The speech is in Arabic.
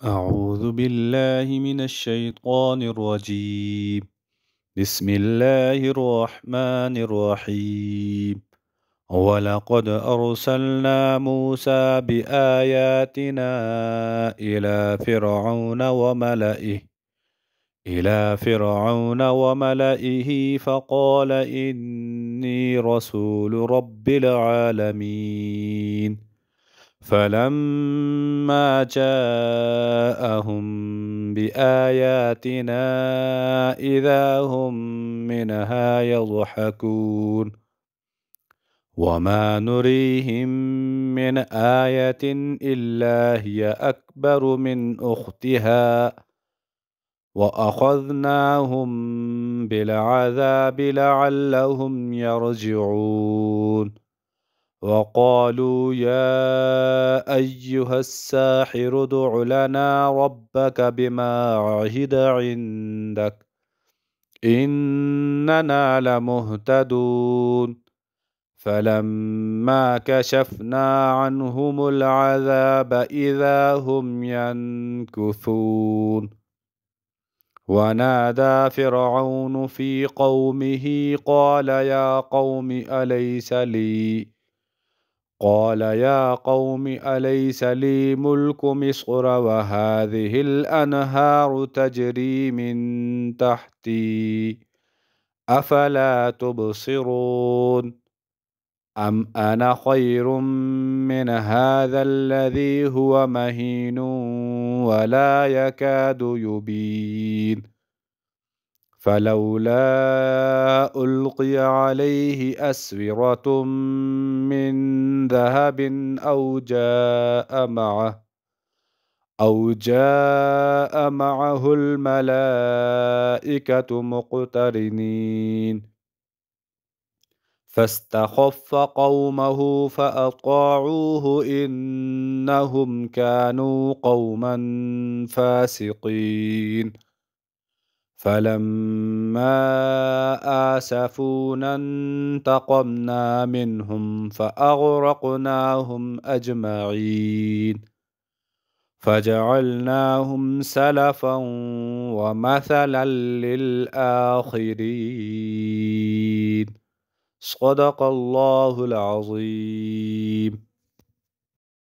أعوذ بالله من الشيطان الرجيم. بسم الله الرحمن الرحيم. ولقد أرسلنا موسى بآياتنا إلى فرعون وملئه فقال إني رسول رب العالمين. فلما جاءهم بآياتنا إذا هم منها يضحكون وما نريهم من آية إلا هي أكبر من أختها وأخذناهم بالعذاب لعلهم يرجعون. وقالوا يا أيها الساحر ادع لنا ربك بما عهد عندك إننا لمهتدون. فلما كشفنا عنهم العذاب إذا هم ينكثون. ونادى فرعون في قومه قال يا قوم أليس لي ملك مصر وهذه الأنهار تجري من تحتي أفلا تبصرون. أم أنا خير من هذا الذي هو مهين ولا يكاد يبين. فلولا ألقي عليه أسورة من ذهب أو جاء معه الملائكة مقترنين. فاستخف قومه فأطاعوه إنهم كانوا قوما فاسقين. فلما آسفونا انتقمنا منهم فأغرقناهم أجمعين فجعلناهم سلفا ومثلا للآخرين. صدق الله العظيم.